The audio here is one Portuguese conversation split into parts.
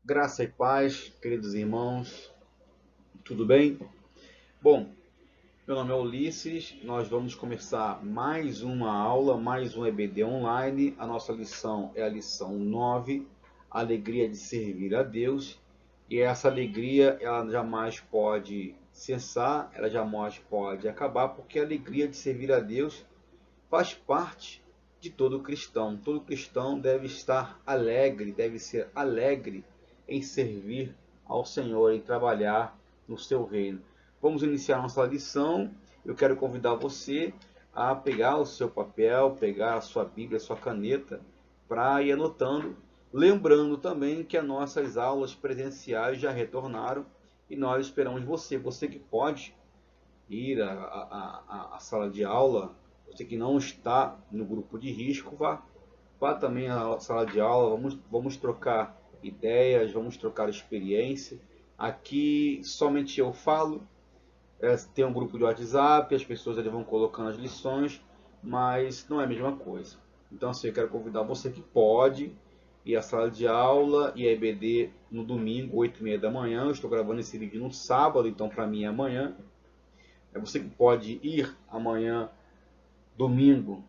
Graça e paz, queridos irmãos, tudo bem? Bom, meu nome é Ulisses, nós vamos começar mais uma aula, mais um EBD online. A nossa lição é a lição 9, Alegria de Servir a Deus. E essa alegria, ela jamais pode cessar, ela jamais pode acabar, porque a alegria de servir a Deus faz parte de todo cristão. Todo cristão deve estar alegre, deve ser alegre em servir ao Senhor, em trabalhar no seu reino. Vamos iniciar nossa lição. Eu quero convidar você a pegar o seu papel, pegar a sua Bíblia, a sua caneta, para ir anotando. Lembrando também que as nossas aulas presenciais já retornaram e nós esperamos você. Você que pode ir à sala de aula, você que não está no grupo de risco, vá também à sala de aula, vamos trocar ideias, vamos trocar experiência. Aqui somente eu falo, tem um grupo de WhatsApp, as pessoas ali vão colocando as lições, mas não é a mesma coisa. Então assim, eu quero convidar você que pode ir à sala de aula e a EBD no domingo, 8h30 da manhã. Eu estou gravando esse vídeo no sábado, então para mim é amanhã. É você que pode ir amanhã, domingo,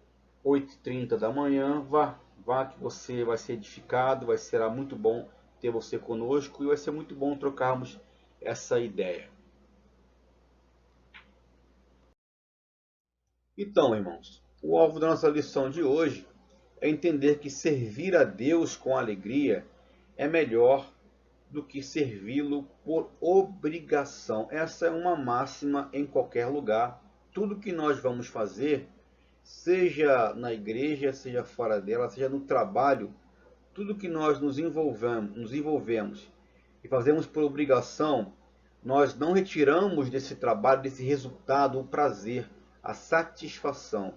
8h30 da manhã. Vá que você vai ser edificado, será muito bom ter você conosco e vai ser muito bom trocarmos essa ideia. Então, irmãos, o alvo da nossa lição de hoje é entender que servir a Deus com alegria é melhor do que servi-lo por obrigação. Essa é uma máxima em qualquer lugar. Tudo que nós vamos fazer, seja na igreja, seja fora dela, seja no trabalho, tudo que nós nos envolvemos e fazemos por obrigação, nós não retiramos desse trabalho, desse resultado, o prazer, a satisfação.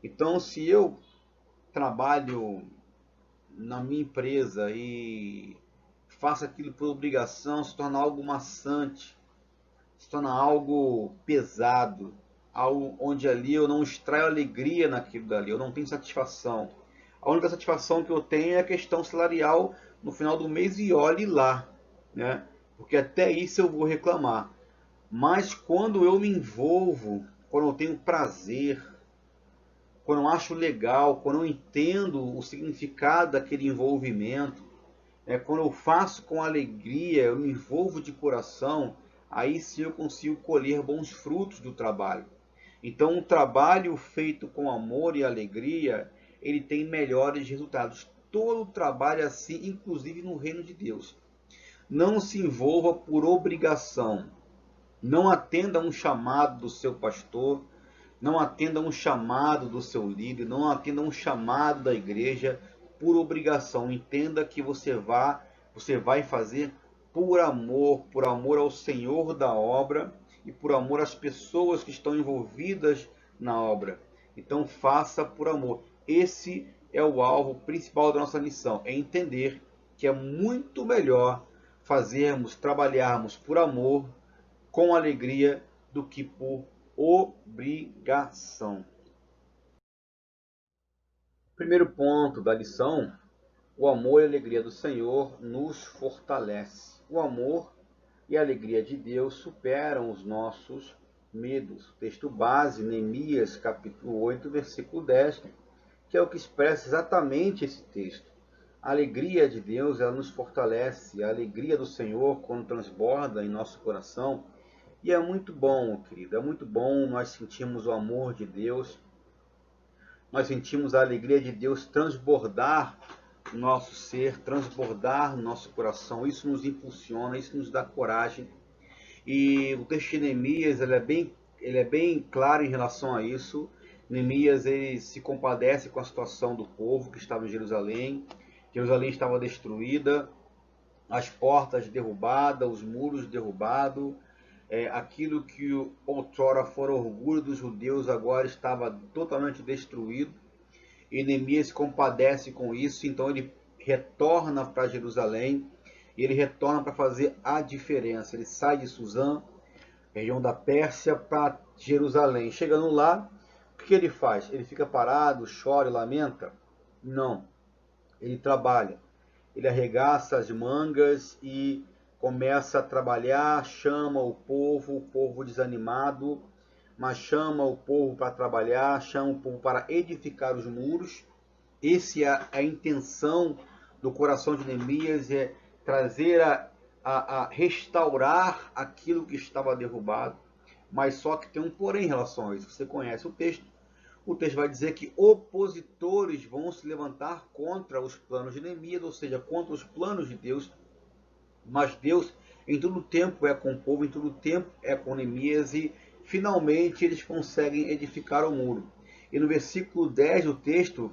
Então, se eu trabalho na minha empresa e faço aquilo por obrigação, se torna algo maçante, se torna algo pesado, algo onde ali eu não extraio alegria naquilo dali, eu não tenho satisfação. A única satisfação que eu tenho é a questão salarial no final do mês e olhe lá, né? Porque até isso eu vou reclamar. Mas quando eu me envolvo, quando eu tenho prazer, quando eu acho legal, quando eu entendo o significado daquele envolvimento, quando eu faço com alegria, eu me envolvo de coração, aí sim eu consigo colher bons frutos do trabalho. Então, um trabalho feito com amor e alegria, ele tem melhores resultados. Todo trabalho é assim, inclusive no reino de Deus. Não se envolva por obrigação. Não atenda a um chamado do seu pastor, não atenda a um chamado do seu líder, não atenda a um chamado da igreja por obrigação. Entenda que você vai fazer por amor ao Senhor da obra e por amor às pessoas que estão envolvidas na obra. Então faça por amor. Esse é o alvo principal da nossa missão, é entender que é muito melhor trabalharmos por amor, com alegria, do que por obrigação. Primeiro ponto da lição: o amor e a alegria do Senhor nos fortalece. O amor e a alegria de Deus superam os nossos medos. Texto base, Neemias capítulo 8, versículo 10, que é o que expressa exatamente esse texto. A alegria de Deus, ela nos fortalece. A alegria do Senhor, quando transborda em nosso coração, e é muito bom, querido, é muito bom nós sentirmos o amor de Deus, nós sentimos a alegria de Deus transbordar no nosso ser, transbordar no nosso coração. Isso nos impulsiona, isso nos dá coragem. E o texto de Neemias, ele é bem claro em relação a isso. Neemias, ele se compadece com a situação do povo que estava em Jerusalém. Jerusalém estava destruída, as portas derrubadas, os muros derrubados. Aquilo que outrora fora orgulho dos judeus agora estava totalmente destruído. E Neemias se compadece com isso, então ele retorna para Jerusalém, e ele retorna para fazer a diferença. Ele sai de Suzã, região da Pérsia, para Jerusalém. Chegando lá, o que ele faz? Ele fica parado, chora e lamenta? Não, ele trabalha. ele arregaça as mangas e começa a trabalhar, chama o povo desanimado, mas chama o povo para trabalhar, chama o povo para edificar os muros. Essa é a intenção do coração de Neemias, é trazer a restaurar aquilo que estava derrubado. Mas só que tem um porém em relação a isso. Você conhece o texto. O texto vai dizer que opositores vão se levantar contra os planos de Neemias, ou seja, contra os planos de Deus. Mas Deus, em todo tempo, é com o povo, em todo tempo é com Neemias, e finalmente eles conseguem edificar o muro. E no versículo 10 do texto,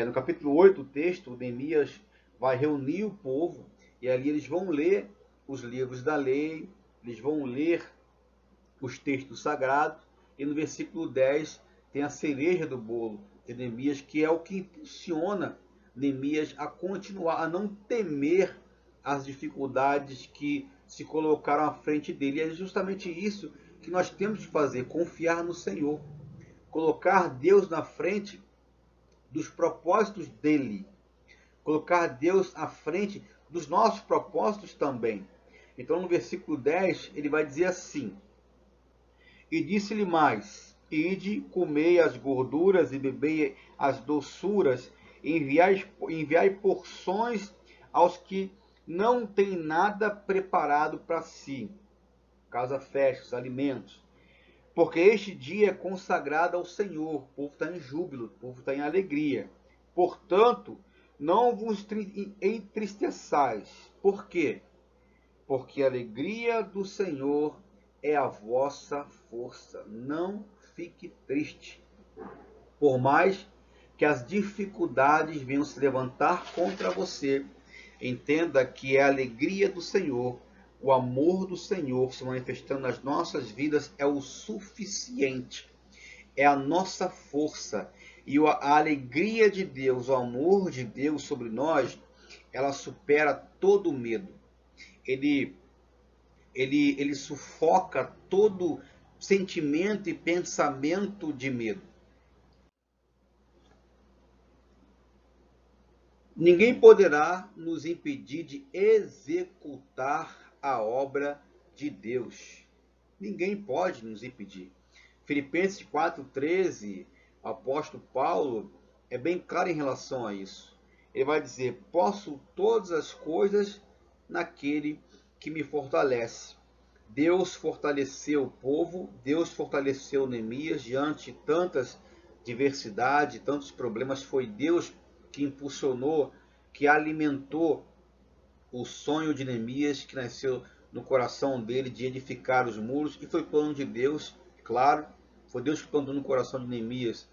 no capítulo 8 do texto, Neemias vai reunir o povo, e ali eles vão ler os livros da lei, eles vão ler os textos sagrados, e no versículo 10 tem a cereja do bolo de Neemias, que é o que impulsiona Neemias a continuar, a não temer as dificuldades que se colocaram à frente dele. E é justamente isso que nós temos que fazer, confiar no Senhor, colocar Deus na frente dos propósitos dele, colocar Deus à frente dos nossos propósitos também. Então no versículo 10 ele vai dizer assim: e disse-lhe mais: ide, comei as gorduras e bebei as doçuras, e enviai porções aos que não têm nada preparado para si, casa, festas, alimentos. Porque este dia é consagrado ao Senhor, o povo está em júbilo, o povo está em alegria. Portanto, não vos entristeçais. Por quê? Porque a alegria do Senhor é a vossa força. Não fique triste. Por mais que as dificuldades venham se levantar contra você, entenda que é a alegria do Senhor, o amor do Senhor se manifestando nas nossas vidas é o suficiente. É a nossa força. E a alegria de Deus, o amor de Deus sobre nós, ela supera todo medo. Ele sufoca todo sentimento e pensamento de medo. Ninguém poderá nos impedir de executar a obra de Deus. Ninguém pode nos impedir. Filipenses 4,13, o apóstolo Paulo é bem claro em relação a isso. Ele vai dizer: posso todas as coisas naquele que me fortalece. Deus fortaleceu o povo, Deus fortaleceu Neemias diante de tantas diversidades, tantos problemas. Foi Deus que impulsionou, que alimentou o sonho de Neemias, que nasceu no coração dele de edificar os muros, e foi plano de Deus, claro. Foi Deus que plantou no coração de Neemias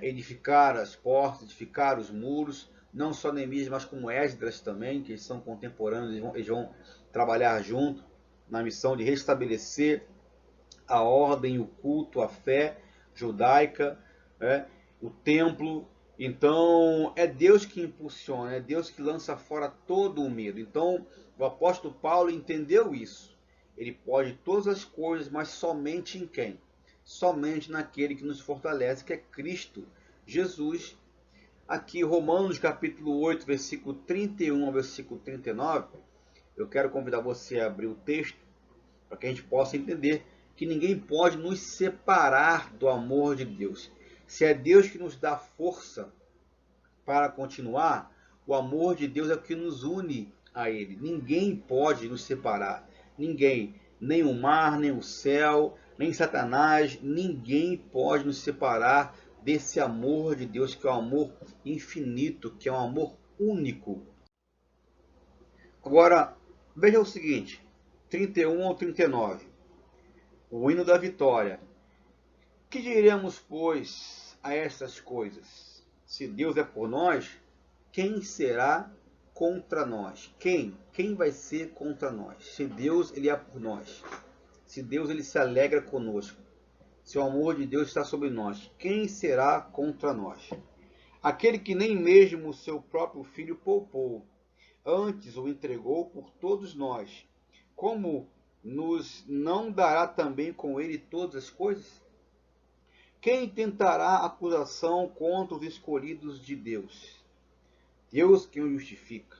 edificar as portas, edificar os muros. Não só Neemias, mas como Esdras também, que eles são contemporâneos, eles vão trabalhar junto na missão de restabelecer a ordem, o culto, a fé judaica, o templo. Então é Deus que impulsiona, é Deus que lança fora todo o medo. Então o apóstolo Paulo entendeu isso. Ele pode todas as coisas, mas somente em quem? Somente naquele que nos fortalece, que é Cristo Jesus. Aqui Romanos capítulo 8, versículo 31 ao versículo 39, eu quero convidar você a abrir o texto para que a gente possa entender que ninguém pode nos separar do amor de Deus. Se é Deus que nos dá força para continuar, o amor de Deus é o que nos une a Ele. Ninguém pode nos separar. Ninguém. Nem o mar, nem o céu, nem Satanás. Ninguém pode nos separar desse amor de Deus, que é um amor infinito, que é um amor único. Agora, veja o seguinte, 31 ao 39. O hino da vitória. Que diremos, pois, a estas coisas? Se Deus é por nós, quem será contra nós? Quem? Quem vai ser contra nós? Se Deus ele é por nós, se Deus ele se alegra conosco, se o amor de Deus está sobre nós, quem será contra nós? Aquele que nem mesmo o seu próprio filho poupou, antes o entregou por todos nós, como nos não dará também com ele todas as coisas? Quem tentará acusação contra os escolhidos de Deus? Deus quem o justifica.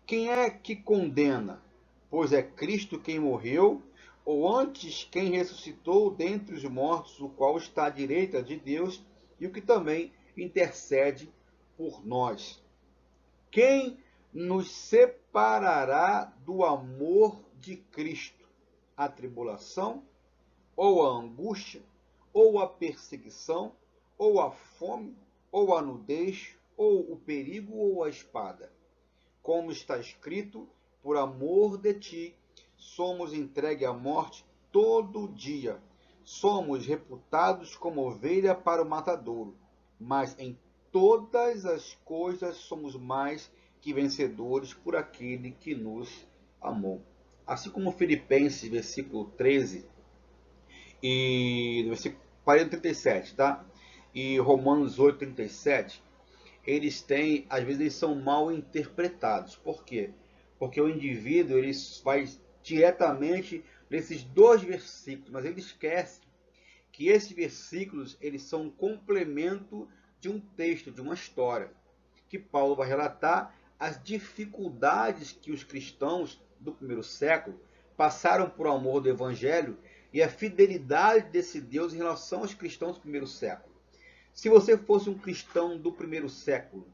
Quem é que condena? Pois é Cristo quem morreu, ou antes quem ressuscitou dentre os mortos, o qual está à direita de Deus e o que também intercede por nós. Quem nos separará do amor de Cristo? A tribulação, ou a angústia, ou a perseguição, ou a fome, ou a nudez, ou o perigo, ou a espada? Como está escrito, por amor de ti, somos entregues à morte todo dia. Somos reputados como ovelha para o matadouro, mas em todas as coisas somos mais que vencedores por aquele que nos amou. Assim como Filipenses, versículo 13, e versículo 40 e 37, tá? E Romanos 8, 37, eles têm, às vezes eles são mal interpretados. Por quê? Porque o indivíduo ele vai diretamente nesses dois versículos, mas ele esquece que esses versículos eles são um complemento de um texto, de uma história, que Paulo vai relatar as dificuldades que os cristãos do primeiro século passaram por amor do evangelho e a fidelidade desse Deus em relação aos cristãos do primeiro século. Se você fosse um cristão do primeiro século,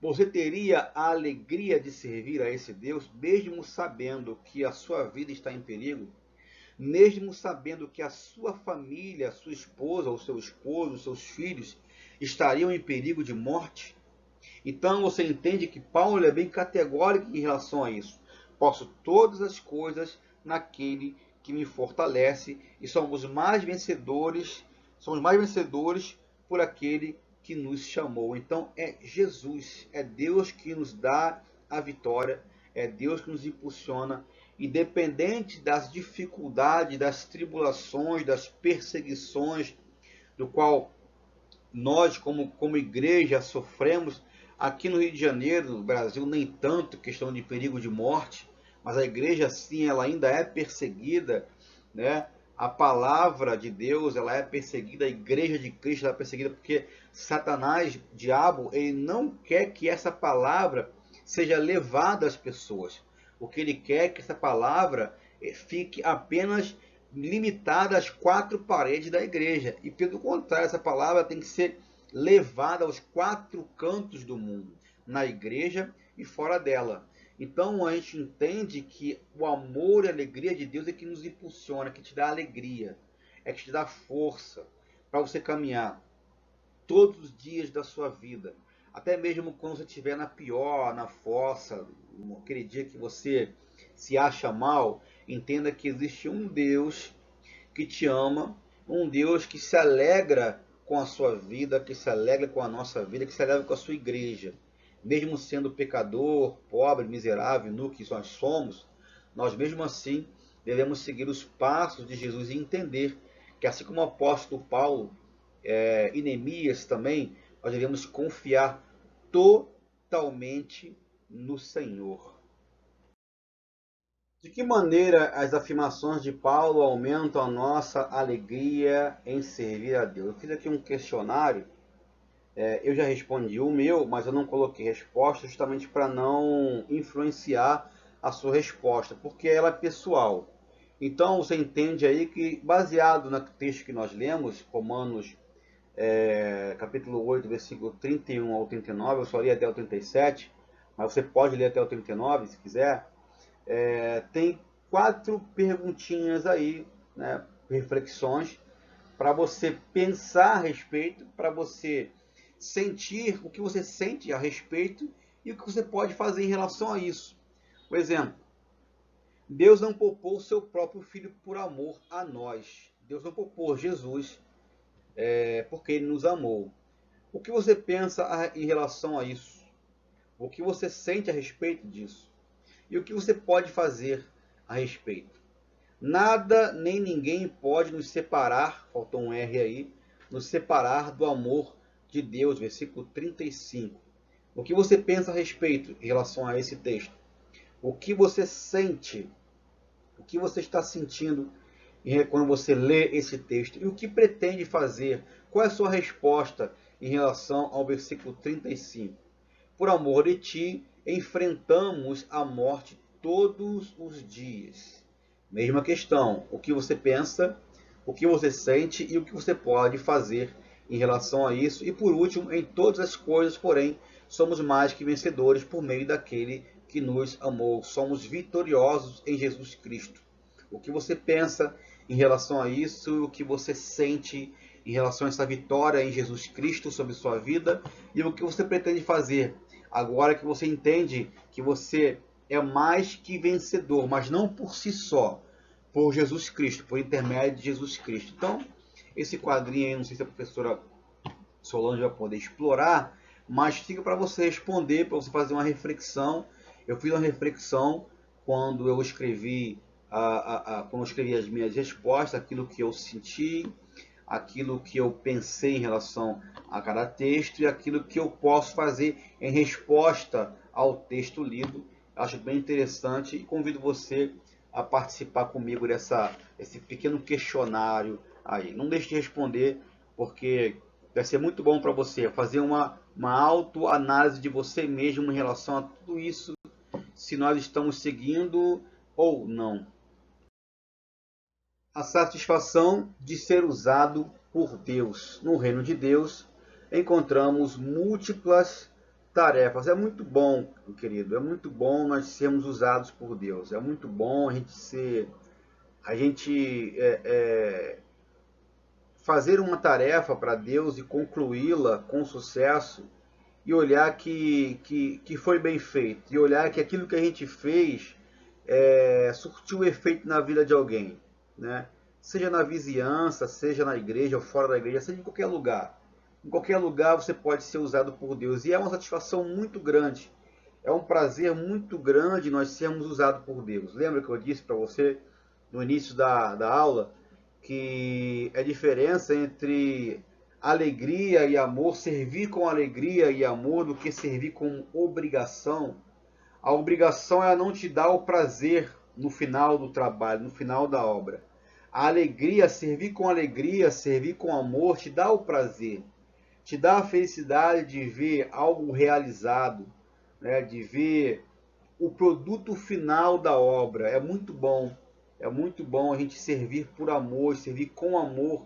você teria a alegria de servir a esse Deus, mesmo sabendo que a sua vida está em perigo, mesmo sabendo que a sua família, a sua esposa, o seu esposo, os seus filhos estariam em perigo de morte? Então você entende que Paulo é bem categórico em relação a isso. Posso todas as coisas naquele que me fortalece, e somos mais vencedores por aquele que nos chamou. Então é Jesus, é Deus que nos dá a vitória, é Deus que nos impulsiona, independente das dificuldades, das tribulações, das perseguições, do qual nós, como igreja, sofremos. Aqui no Rio de Janeiro, no Brasil, nem tanto questão de perigo de morte, mas a igreja, sim, ela ainda é perseguida, né? A palavra de Deus, ela é perseguida, a igreja de Cristo ela é perseguida, porque Satanás, diabo, ele não quer que essa palavra seja levada às pessoas. O que ele quer é que essa palavra fique apenas limitada às quatro paredes da igreja. E pelo contrário, essa palavra tem que ser levada aos quatro cantos do mundo, na igreja e fora dela. Então a gente entende que o amor e a alegria de Deus é que nos impulsiona, que te dá alegria, é que te dá força para você caminhar todos os dias da sua vida. Até mesmo quando você estiver na pior, na fossa, aquele dia que você se acha mal, entenda que existe um Deus que te ama, um Deus que se alegra com a sua vida, que se alegra com a nossa vida, que se alegra com a sua igreja. Mesmo sendo pecador, pobre, miserável, nu que nós somos, nós mesmo assim devemos seguir os passos de Jesus e entender que assim como o apóstolo Paulo e Neemias também, nós devemos confiar totalmente no Senhor. De que maneira as afirmações de Paulo aumentam a nossa alegria em servir a Deus? Eu fiz aqui um questionário, eu já respondi o meu, mas eu não coloquei resposta justamente para não influenciar a sua resposta, porque ela é pessoal. Então você entende aí que, baseado no texto que nós lemos, Romanos capítulo 8, versículo 31 ao 39, eu só li até o 37, mas você pode ler até o 39 se quiser. Tem quatro perguntinhas aí, né, reflexões, para você pensar a respeito, para você sentir o que você sente a respeito e o que você pode fazer em relação a isso. Por exemplo, Deus não poupou o seu próprio filho por amor a nós. Deus não poupou Jesus porque ele nos amou. O que você pensa em relação a isso? O que você sente a respeito disso? E o que você pode fazer a respeito? Nada nem ninguém pode nos separar, faltou um R aí, nos separar do amor de Deus, versículo 35. O que você pensa a respeito em relação a esse texto? O que você sente? O que você está sentindo quando você lê esse texto? E o que pretende fazer? Qual é a sua resposta em relação ao versículo 35? por amor de ti, enfrentamos a morte todos os dias. Mesma questão, o que você pensa, o que você sente e o que você pode fazer em relação a isso. E por último, em todas as coisas, porém, somos mais que vencedores por meio daquele que nos amou. Somos vitoriosos em Jesus Cristo. O que você pensa em relação a isso, o que você sente em relação a essa vitória em Jesus Cristo sobre sua vida e o que você pretende fazer agora que você entende que você é mais que vencedor, mas não por si só, por Jesus Cristo, por intermédio de Jesus Cristo. Então, esse quadrinho aí, não sei se a professora Solange vai poder explorar, mas fica para você responder, para você fazer uma reflexão. Eu fiz uma reflexão quando eu escrevi quando eu escrevi as minhas respostas, aquilo que eu senti, aquilo que eu pensei em relação a cada texto e aquilo que eu posso fazer em resposta ao texto lido. Acho bem interessante e convido você a participar comigo esse pequeno questionário aí. Não deixe de responder, porque vai ser muito bom para você fazer uma autoanálise de você mesmo em relação a tudo isso, se nós estamos seguindo ou não. A satisfação de ser usado por Deus. No reino de Deus, encontramos múltiplas tarefas. É muito bom, querido, é muito bom nós sermos usados por Deus. É muito bom a gente fazer uma tarefa para Deus e concluí-la com sucesso e olhar que foi bem feito, e olhar que aquilo que a gente fez surtiu efeito na vida de alguém, né? Seja na vizinhança, seja na igreja ou fora da igreja, seja em qualquer lugar. Em qualquer lugar você pode ser usado por Deus. E é uma satisfação muito grande. É um prazer muito grande nós sermos usados por Deus. Lembra que eu disse para você no início da aula que a diferença entre alegria e amor, servir com alegria e amor, do que servir com obrigação. A obrigação é não te dar o prazer no final do trabalho, no final da obra. A alegria, servir com amor, te dá o prazer, te dá a felicidade de ver algo realizado, né? De ver o produto final da obra. É muito bom a gente servir por amor, servir com amor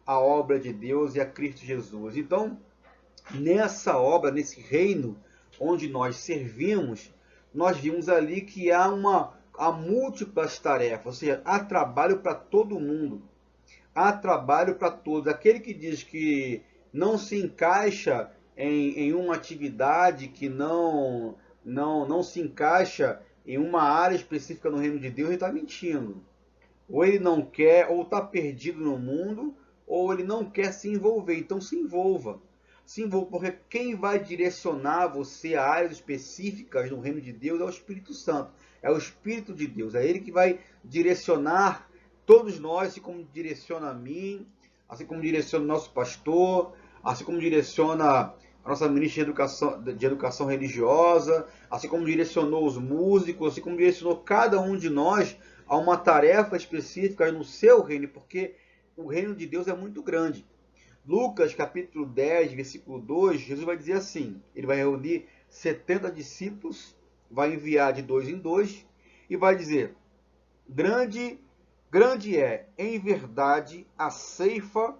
a obra de Deus e a Cristo Jesus. Então, nessa obra, nesse reino onde nós servimos, nós vimos ali que há múltiplas tarefas, ou seja, há trabalho para todo mundo, há trabalho para todos. Aquele que diz que não se encaixa em uma atividade, que não se encaixa em uma área específica no reino de Deus, ele está mentindo. Ou ele não quer, ou está perdido no mundo, ou ele não quer se envolver. Então se envolva. Se envolva, porque quem vai direcionar você a áreas específicas no reino de Deus é o Espírito Santo. É o Espírito de Deus. É ele que vai direcionar todos nós, assim como direciona a mim, assim como direciona o nosso pastor, assim como direciona a nossa ministra de educação religiosa, assim como direcionou os músicos, assim como direcionou cada um de nós a uma tarefa específica no seu reino, porque o reino de Deus é muito grande. Lucas capítulo 10, versículo 2, Jesus vai dizer assim, ele vai reunir 70 discípulos, vai enviar de dois em dois, e vai dizer, grande é em verdade a ceifa,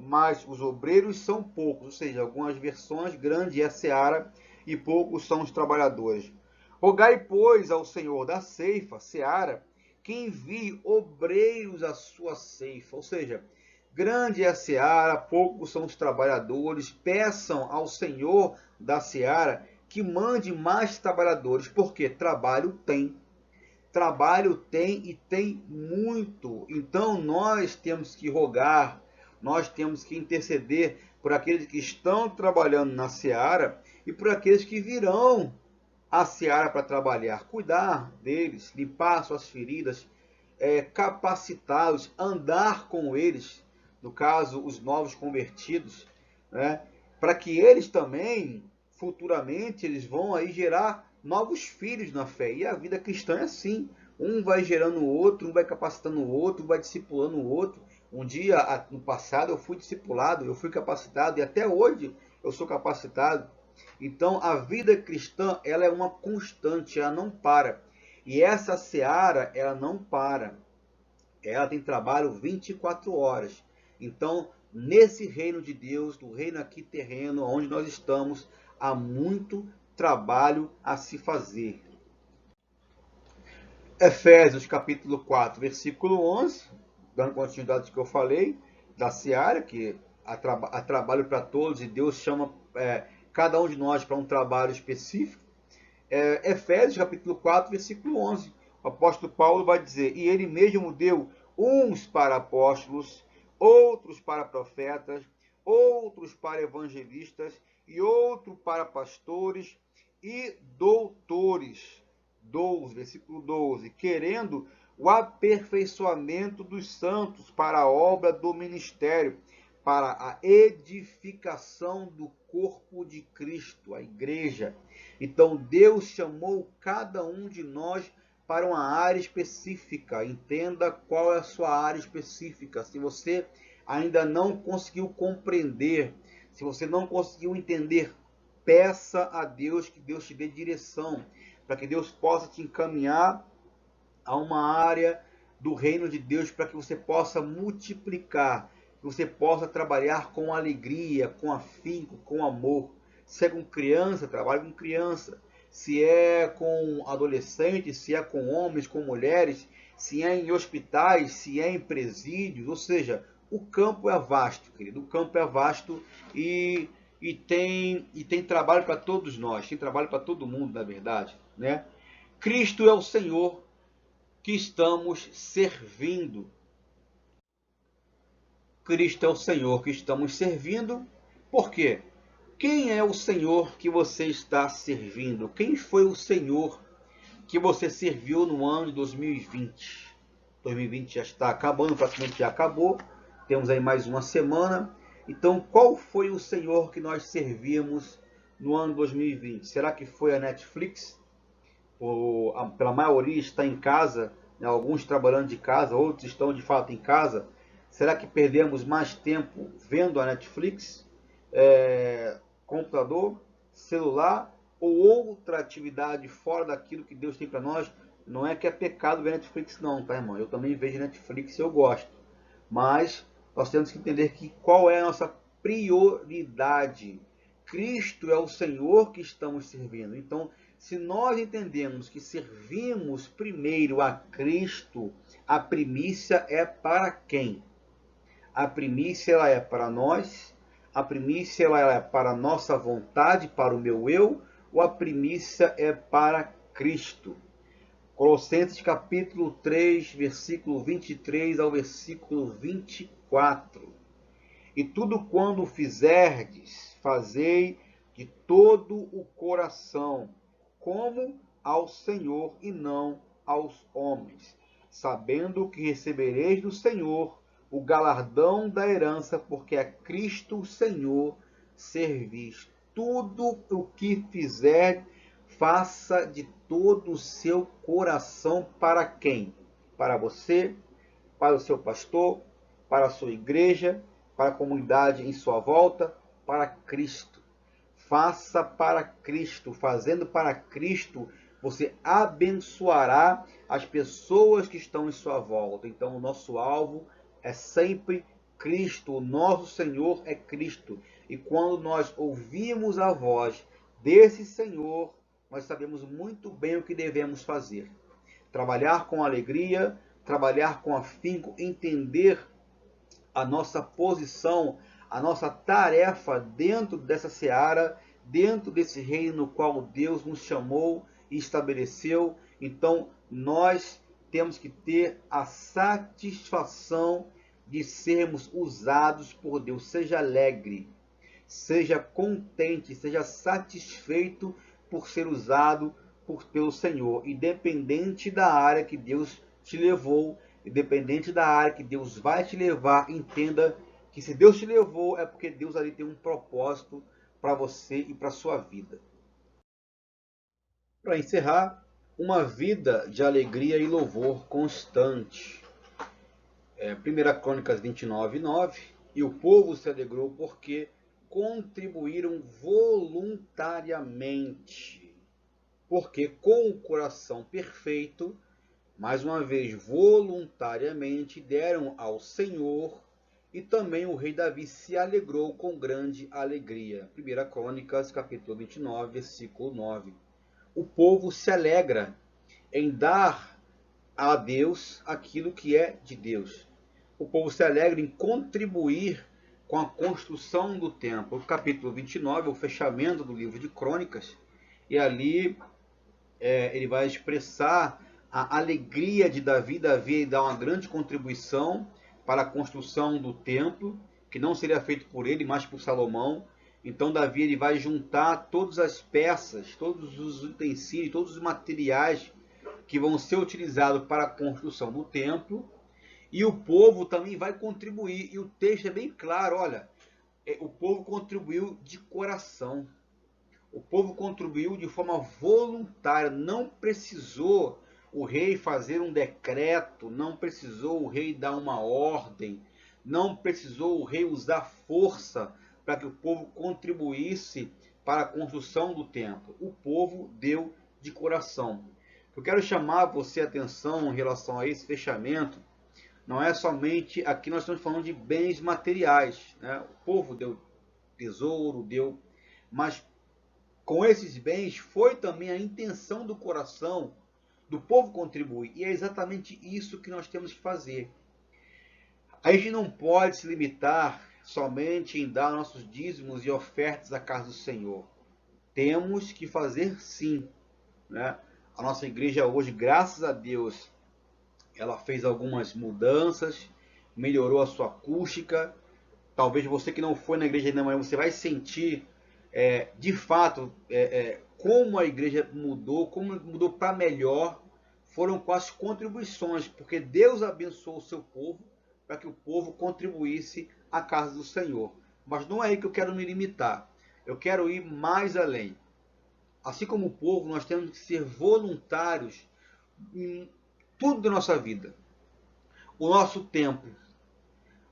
mas os obreiros são poucos, ou seja, algumas versões, grande é a seara e poucos são os trabalhadores. Rogai, pois, ao Senhor da ceifa, seara, que envie obreiros à sua ceifa, ou seja, grande é a seara, poucos são os trabalhadores, peçam ao Senhor da seara que mande mais trabalhadores, porque trabalho tem e tem muito. Então nós temos que rogar, nós temos que interceder por aqueles que estão trabalhando na seara e por aqueles que virão à seara para trabalhar, cuidar deles, limpar suas feridas, capacitá-los, andar com eles, no caso, os novos convertidos, né? Para que eles também, futuramente, eles vão aí gerar novos filhos na fé. E a vida cristã é assim. Um vai gerando o outro, um vai capacitando o outro, um vai discipulando o outro. Um dia, no passado, eu fui discipulado, eu fui capacitado, e até hoje eu sou capacitado. Então, a vida cristã, ela é uma constante, ela não para. E essa seara, ela não para. Ela tem trabalho 24 horas. Então, nesse reino de Deus, no reino aqui terreno, onde nós estamos, há muito trabalho a se fazer. Efésios capítulo 4, versículo 11, dando continuidade ao que eu falei, da seara, que há trabalho para todos e Deus chama cada um de nós para um trabalho específico. Efésios capítulo 4, versículo 11, o apóstolo Paulo vai dizer: e ele mesmo deu uns para apóstolos, outros para profetas, outros para evangelistas e outros para pastores e doutores. 12, versículo 12, querendo o aperfeiçoamento dos santos para a obra do ministério, para a edificação do corpo de Cristo, a igreja. Então Deus chamou cada um de nós para uma área específica. Entenda qual é a sua área específica. Se você ainda não conseguiu compreender, se você não conseguiu entender, peça a Deus que Deus te dê direção, para que Deus possa te encaminhar a uma área do reino de Deus, para que você possa multiplicar, que você possa trabalhar com alegria, com afinco, com amor. Se é com criança, trabalhe com criança. Se é com adolescentes, se é com homens, com mulheres, se é em hospitais, se é em presídios, ou seja, o campo é vasto, querido. O campo é vasto e tem trabalho para todos nós, tem trabalho para todo mundo, na verdade, né? Cristo é o Senhor que estamos servindo. Cristo é o Senhor que estamos servindo. Por quê? Quem é o Senhor que você está servindo? Quem foi o Senhor que você serviu no ano de 2020? 2020 já está acabando, praticamente já acabou. Temos aí mais uma semana. Então, qual foi o Senhor que nós servimos no ano 2020? Será que foi a Netflix? Pela maioria está em casa, né? Alguns trabalhando de casa, outros estão de fato em casa. Será que perdemos mais tempo vendo a Netflix, computador, celular ou outra atividade fora daquilo que Deus tem para nós? Não é que é pecado ver Netflix não, tá, irmão? Eu também vejo Netflix e eu gosto. Mas nós temos que entender que qual é a nossa prioridade. Cristo é o Senhor que estamos servindo. Então, se nós entendemos que servimos primeiro a Cristo, a primícia é para quem? A primícia ela é para nós, a primícia ela é para a nossa vontade, para o meu eu, ou a primícia é para Cristo? Colossenses capítulo 3, versículo 23 ao versículo 24. E tudo quando fizerdes, fazei de todo o coração, como ao Senhor e não aos homens, sabendo que recebereis do Senhor o galardão da herança, porque a Cristo o Senhor servis. Tudo o que fizer, faça de todo o seu coração. Para quem? Para você, para o seu pastor, para a sua igreja, para a comunidade em sua volta, para Cristo. Faça para Cristo. Fazendo para Cristo, você abençoará as pessoas que estão em sua volta. Então, o nosso alvo é sempre Cristo. O nosso Senhor é Cristo. E quando nós ouvimos a voz desse Senhor, nós sabemos muito bem o que devemos fazer. Trabalhar com alegria, trabalhar com afinco, entender a nossa posição, a nossa tarefa dentro dessa seara, dentro desse reino no qual Deus nos chamou e estabeleceu. Então, nós temos que ter a satisfação de sermos usados por Deus. Seja alegre, seja contente, seja satisfeito por ser usado pelo Senhor, independente da área que Deus te levou, independente da área que Deus vai te levar. Entenda que se Deus te levou, é porque Deus ali tem um propósito para você e para a sua vida. Para encerrar, uma vida de alegria e louvor constante. 1 Crônicas 29:9, e o povo se alegrou porque contribuíram voluntariamente, porque com o coração perfeito, mais uma vez voluntariamente, deram ao Senhor, e também o rei Davi se alegrou com grande alegria. 1 Crônicas, capítulo 29, versículo 9. O povo se alegra em dar a Deus aquilo que é de Deus. O povo se alegra em contribuir com a construção do templo. O capítulo 29 é o fechamento do livro de Crônicas, e ali ele vai expressar a alegria de Davi. Davi dá uma grande contribuição para a construção do templo, que não seria feito por ele, mas por Salomão. Então Davi ele vai juntar todas as peças, todos os utensílios, todos os materiais que vão ser utilizados para a construção do templo, e o povo também vai contribuir. E o texto é bem claro, olha, o povo contribuiu de coração. O povo contribuiu de forma voluntária, não precisou o rei fazer um decreto, não precisou o rei dar uma ordem, não precisou o rei usar força para que o povo contribuísse para a construção do templo. O povo deu de coração. Eu quero chamar você a atenção em relação a esse fechamento. Não é somente, aqui nós estamos falando de bens materiais, né? O povo deu tesouro, deu, mas com esses bens foi também a intenção do coração do povo contribuir. E é exatamente isso que nós temos que fazer. A gente não pode se limitar somente em dar nossos dízimos e ofertas à casa do Senhor. Temos que fazer sim, né? A nossa igreja hoje, graças a Deus, ela fez algumas mudanças, melhorou a sua acústica. Talvez você que não foi na igreja ainda, mas você vai sentir de fato como a igreja mudou, como mudou para melhor, foram com as contribuições, porque Deus abençoou o seu povo para que o povo contribuísse à casa do Senhor. Mas não é aí que eu quero me limitar, eu quero ir mais além. Assim como o povo, nós temos que ser voluntários em tudo da nossa vida. O nosso tempo,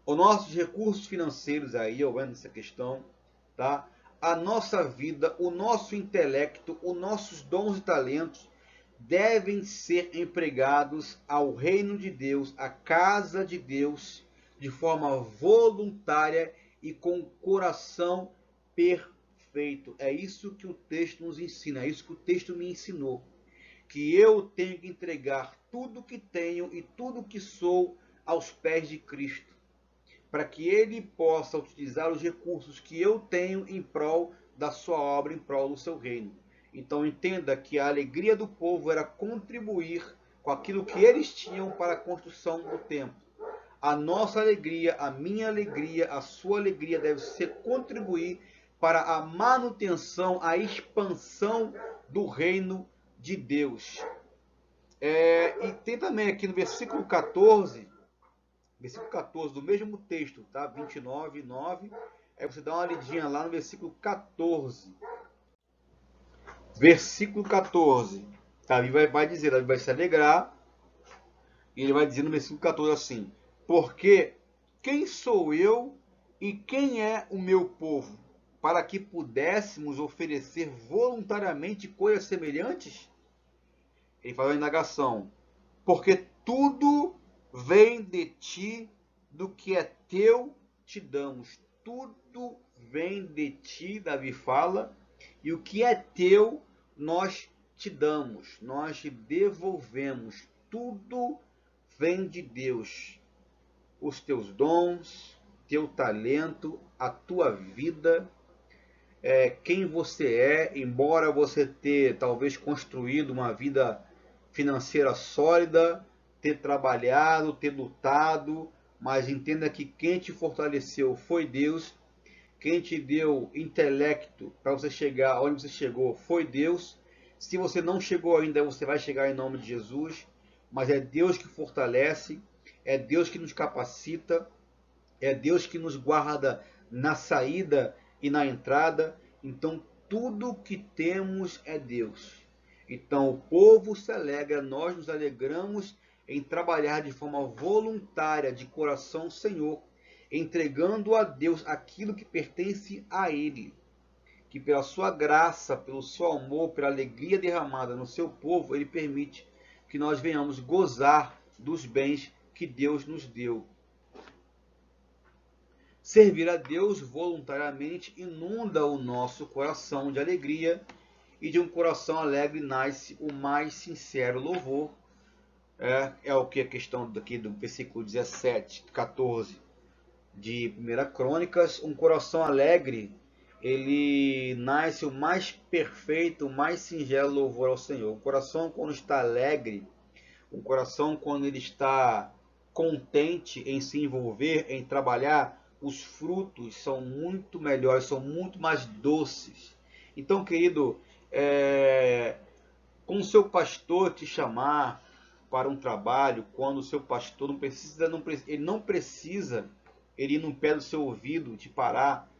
os nossos recursos financeiros, aí eu entro nessa questão, tá? A nossa vida, o nosso intelecto, os nossos dons e talentos devem ser empregados ao reino de Deus, à casa de Deus, de forma voluntária e com coração perfeito. É isso que o texto nos ensina, é isso que o texto me ensinou. Que eu tenho que entregar tudo que tenho e tudo que sou aos pés de Cristo, para que Ele possa utilizar os recursos que eu tenho em prol da sua obra, em prol do seu reino. Então entenda que a alegria do povo era contribuir com aquilo que eles tinham para a construção do templo. A nossa alegria, a minha alegria, a sua alegria deve ser contribuir para a manutenção, a expansão do reino de Deus. E tem também aqui no versículo 14 do mesmo texto, tá? 29, 9. Aí você dá uma lidinha lá no versículo 14. Versículo 14. Davi vai dizer, Davi vai se alegrar. E ele vai dizer no versículo 14 assim: porque quem sou eu e quem é o meu povo, para que pudéssemos oferecer voluntariamente coisas semelhantes? Ele faz uma indagação. Porque tudo vem de ti, do que é teu te damos. Tudo vem de ti, Davi fala, e o que é teu nós te damos, nós te devolvemos. Tudo vem de Deus. Os teus dons, teu talento, a tua vida, quem você é, embora você ter talvez construído uma vida financeira sólida, ter trabalhado, ter lutado, mas entenda que quem te fortaleceu foi Deus, quem te deu intelecto para você chegar onde você chegou foi Deus. Se você não chegou ainda, você vai chegar em nome de Jesus, mas é Deus que fortalece, é Deus que nos capacita, é Deus que nos guarda na saída e na entrada. Então tudo que temos é Deus. Então o povo se alegra, nós nos alegramos em trabalhar de forma voluntária, de coração, Senhor, entregando a Deus aquilo que pertence a Ele, que pela sua graça, pelo seu amor, pela alegria derramada no seu povo, Ele permite que nós venhamos gozar dos bens que Deus nos deu. Servir a Deus voluntariamente inunda o nosso coração de alegria, e de um coração alegre nasce o mais sincero louvor. É o que a questão daqui do versículo 17, 14 de 1 Crônicas. Um coração alegre, ele nasce o mais perfeito, o mais singelo louvor ao Senhor. O coração, quando está alegre, um coração, quando ele está contente em se envolver, em trabalhar, os frutos são muito melhores, são muito mais doces. Então, querido, quando o seu pastor te chamar para um trabalho, quando o seu pastor ele não precisa, ele ir no pé do seu ouvido, te parar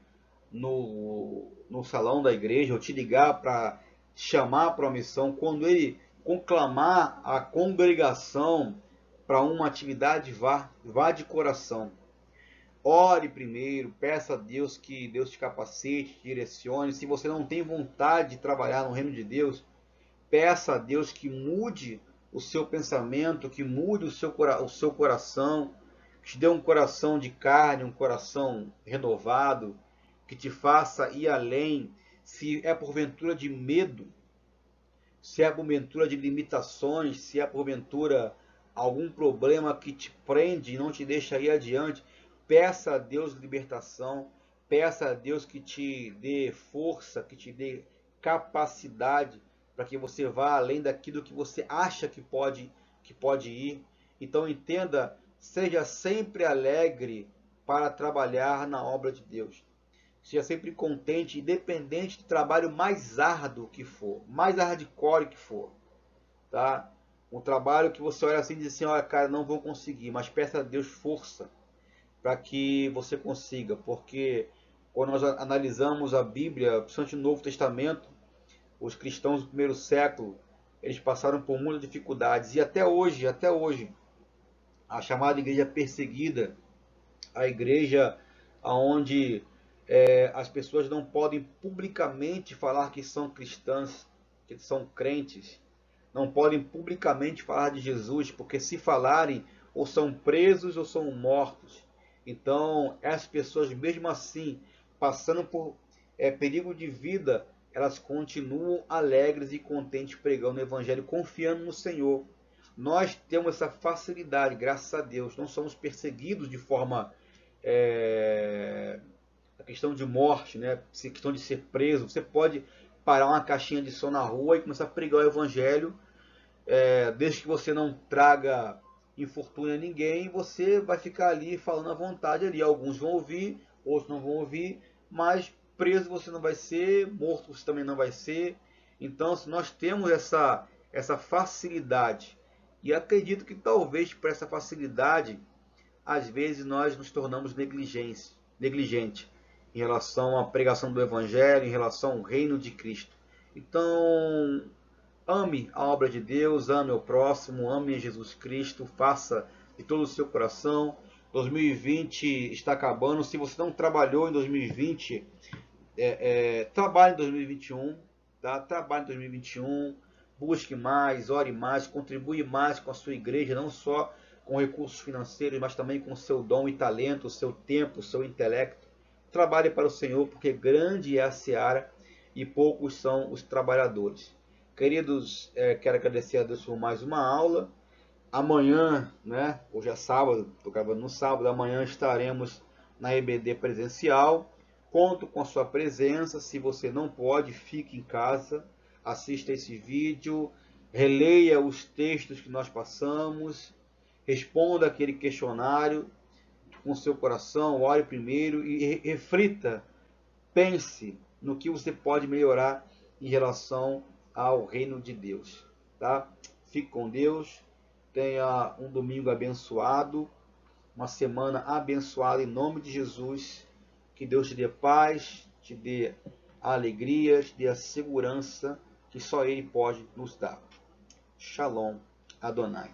no salão da igreja, ou te ligar para chamar para uma missão, quando ele conclamar a congregação para uma atividade, vá de coração. Ore primeiro, peça a Deus que Deus te capacite, te direcione. Se você não tem vontade de trabalhar no reino de Deus, peça a Deus que mude o seu pensamento, que mude o seu coração, que te dê um coração de carne, um coração renovado, que te faça ir além. Se é porventura de medo, se é porventura de limitações, se é porventura algum problema que te prende e não te deixa ir adiante, peça a Deus libertação, peça a Deus que te dê força, que te dê capacidade para que você vá além daquilo que você acha que pode ir. Então entenda, seja sempre alegre para trabalhar na obra de Deus. Seja sempre contente, independente do trabalho mais árduo que for, mais hardcore que for, tá? Um trabalho que você olha assim e diz assim, olha, cara, não vou conseguir, mas peça a Deus força para que você consiga, porque quando nós analisamos a Bíblia, principalmente no Novo Testamento, os cristãos do primeiro século, eles passaram por muitas dificuldades, e até hoje, a chamada igreja perseguida, a igreja onde as pessoas não podem publicamente falar que são cristãs, que são crentes, não podem publicamente falar de Jesus, porque se falarem, ou são presos ou são mortos. Então, essas pessoas, mesmo assim, passando por perigo de vida, elas continuam alegres e contentes pregando o Evangelho, confiando no Senhor. Nós temos essa facilidade, graças a Deus, não somos perseguidos de forma... a questão de morte, né? A questão de ser preso. Você pode parar uma caixinha de som na rua e começar a pregar o Evangelho, desde que você não traga infortúnio a ninguém, você vai ficar ali falando à vontade ali. Alguns vão ouvir, outros não vão ouvir, mas preso você não vai ser, morto você também não vai ser. Então, se nós temos essa facilidade, e acredito que talvez por essa facilidade, às vezes nós nos tornamos negligente em relação à pregação do Evangelho, em relação ao reino de Cristo. Então, ame a obra de Deus, ame o próximo, ame Jesus Cristo, faça de todo o seu coração. 2020 está acabando. Se você não trabalhou em 2020, trabalhe em 2021, tá? Trabalhe em 2021, busque mais, ore mais, contribui mais com a sua igreja, não só com recursos financeiros, mas também com o seu dom e talento, o seu tempo, o seu intelecto. Trabalhe para o Senhor, porque grande é a seara e poucos são os trabalhadores. Queridos, quero agradecer a Deus por mais uma aula. Amanhã, né, hoje é sábado, estou gravando no sábado, amanhã estaremos na EBD presencial. Conto com a sua presença. Se você não pode, fique em casa, assista esse vídeo, releia os textos que nós passamos, responda aquele questionário com seu coração, ore primeiro e reflita, pense no que você pode melhorar em relação ao reino de Deus, tá? Fique com Deus, tenha um domingo abençoado, uma semana abençoada em nome de Jesus. Que Deus te dê paz, te dê alegria, te dê a segurança que só Ele pode nos dar. Shalom Adonai.